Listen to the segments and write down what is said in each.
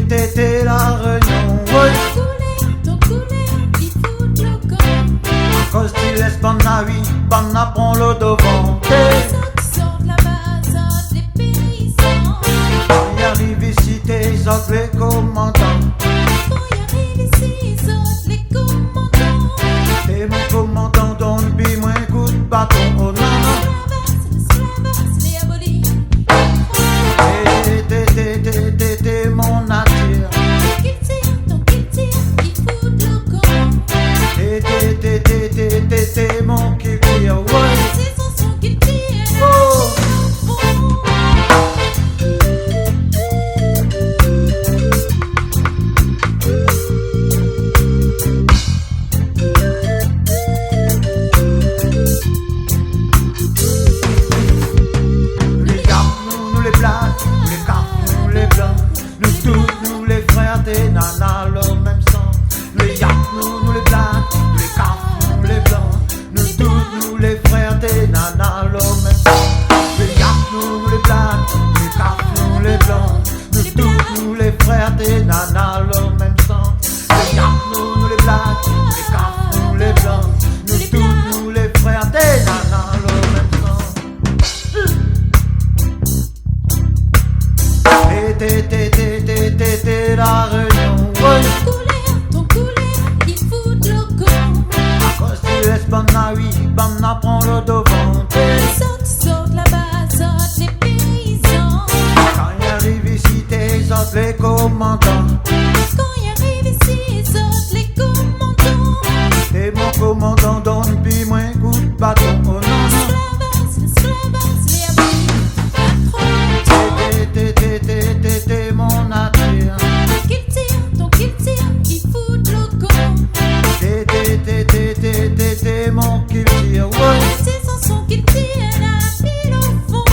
T'es la réunion, oui. Ton couleur, il fout le camp. Cause tu laisses ban la vie, ban la prend le devant. Sort là-bas, sort les paysans. Quand y arrive ici, t'es autres les commandants. Quand y arrive ici, sort les commandants. T'es mon commandant, donne bi moi un coup de bâton. Oh non, non. L'esclavage, les abolis. T'es mon nature. Ton qu'il tire, il fout le camp. T'es mon qui tire, ouais. C'est son son qu'il tire. Oh. Les gars, nous les blancs, les cartes, nous les blancs, nous tous, nous les frères, des nanas, le même sang. Les gars, nous les blancs, les cartes, nous les blancs, nous tous, nous les frères, des nanas, le même sang. Les gars, nous les blancs, les cartes, nous les blancs, nous tous, nous les frères, des nanas, le même sang. Les gars, nous les blancs, les cartes, nous les blancs, nous tous, nous les frères, des nanas, le même sang. T'es la réunion, ouais. Ton couleur, il fout le camp. À cause tu laisses ban la vie, ban la prend le devant. Sort là-bas, sort les paysans. Quand y arrive ici, t'es autres les commandants. Quand y arrive ici, sort les commandants. T'es mon commandant, donne bi moi un coup de bâton. Oh non, non. L'esclavage, les abolis. T'es mon nature. Ton qu'il tire, il fout le camp. T'es mon qui tire, ouais. C'est son son qu'il tire, la pile au fond.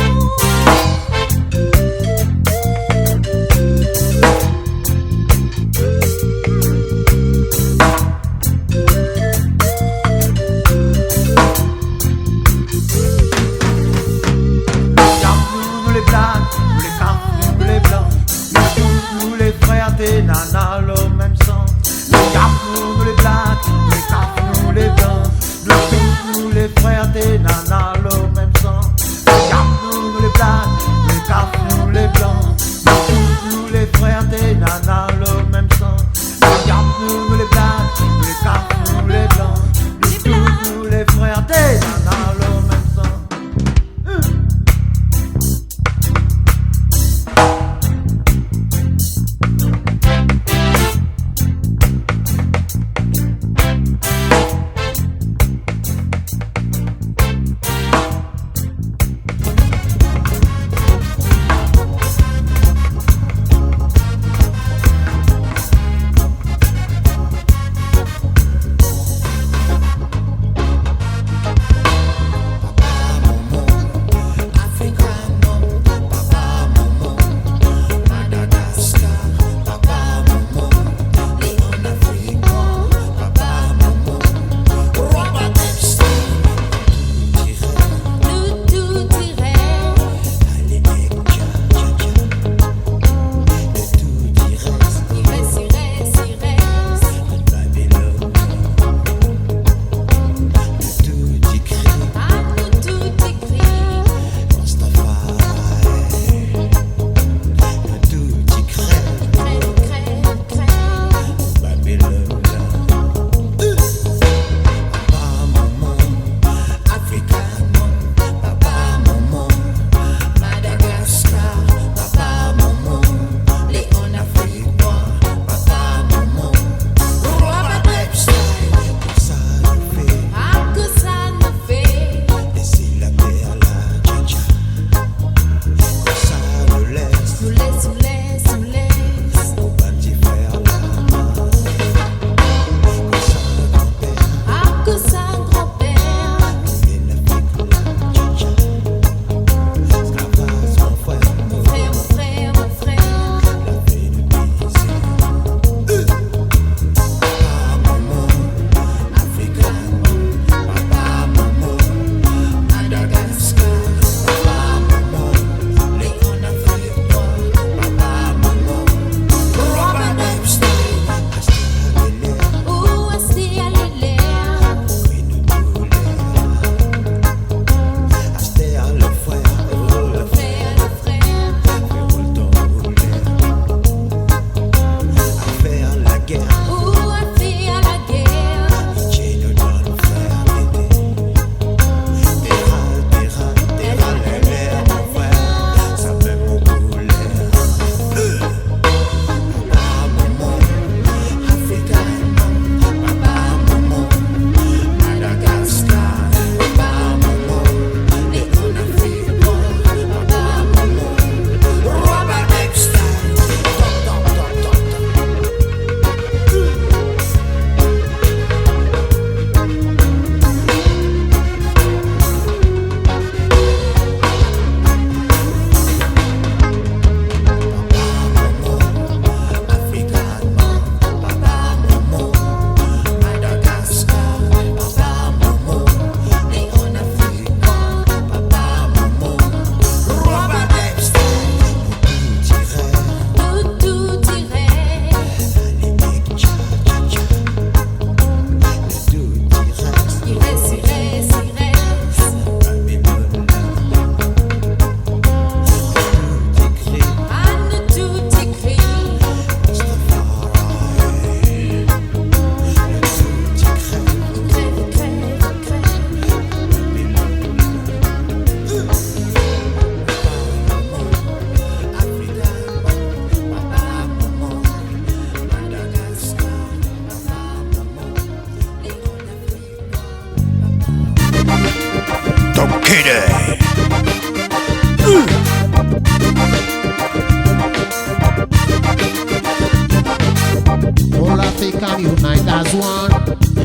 African unite as one.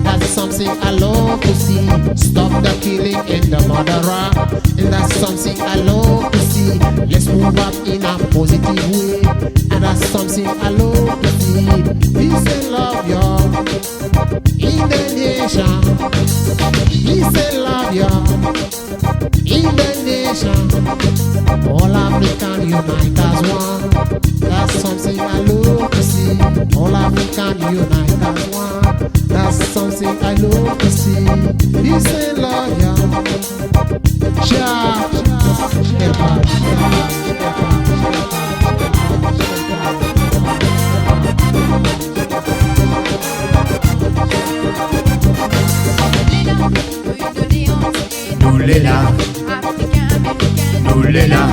That's something I love to see. Stop the killing and the murderer. And that's something I love to see. Let's move up in a positive way. And that's something I love to see. Peace and love, y'all, in the nation. Peace and love, y'all, in the nation. All African unite as one. That's something I love to see. All African unite as one. That's something I love to see. Peace and love, y'all. Nous les là, Africains, Américains, nous les là,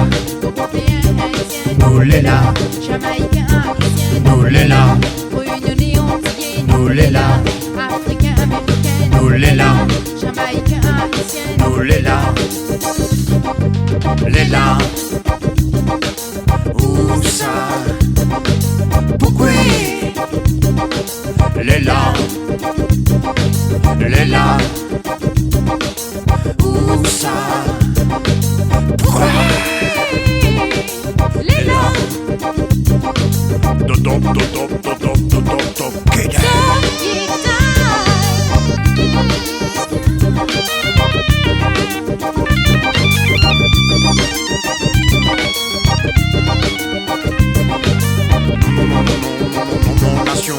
Européens, Haïtiens, nous les là, Jamaïcains, Haïtiens, nous les là, réunis antillais, nous les là, Africains, Américains, nous les là, Jamaïcains, Haïtiens, nous les là, les là. Où ça? Pourquoi? Les là, les là. Où ça? Pourquoi? les là, Dodop, dodop, dodop, dodop, dodop, Kenya. Non, nation.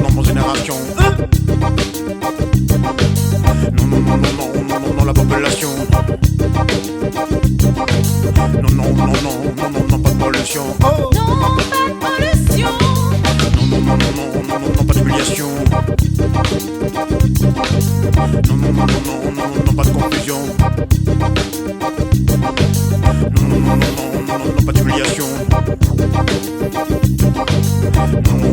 Non, mon génération. Non, la population. Non, pas de pollution. Oh. non, pas de pollution, Non, pas d'humiliation. Non, pas de confusion. Non, pas d'humiliation. Non,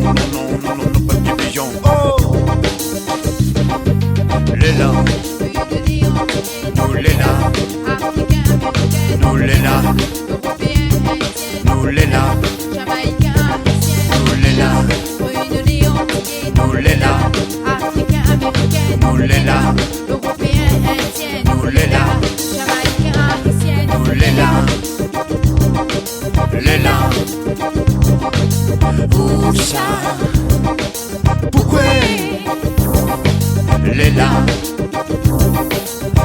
pas de division. Oh. Les là, réunis antillais, nous les là, Africains, Américains, nous les là, Européens, Haïtiens, nous les là, Jamaïcains, Haïtiens, nous les là, réunis antillais, nous les là, Africains, Américains, nous les là, Européens, Haïtiens, nous les là, Jamaïcains, Haïtiens, nous les là, les là. Où ça? Pourquoi? Les là,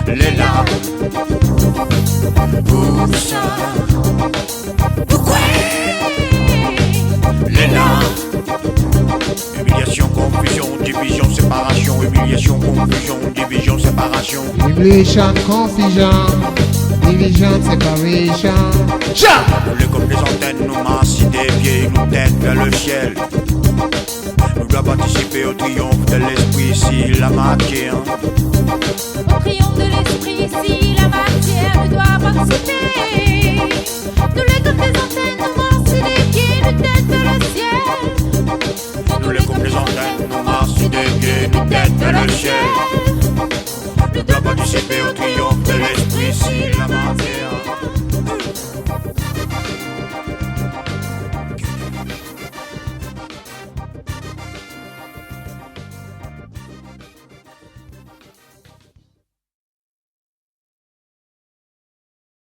les là. Où ça? Pourquoi? Les là. Humiliation, confusion, division, séparation. Humiliation, confusion, division, séparation. Humiliation, confusion, division, separation. Roulés comme des antennes, nos mains si déviées, nos têtes vers le ciel. Nous devons participer au triomphe de l'esprit si la matière. Au triomphe de l'esprit, si la matière doit participer.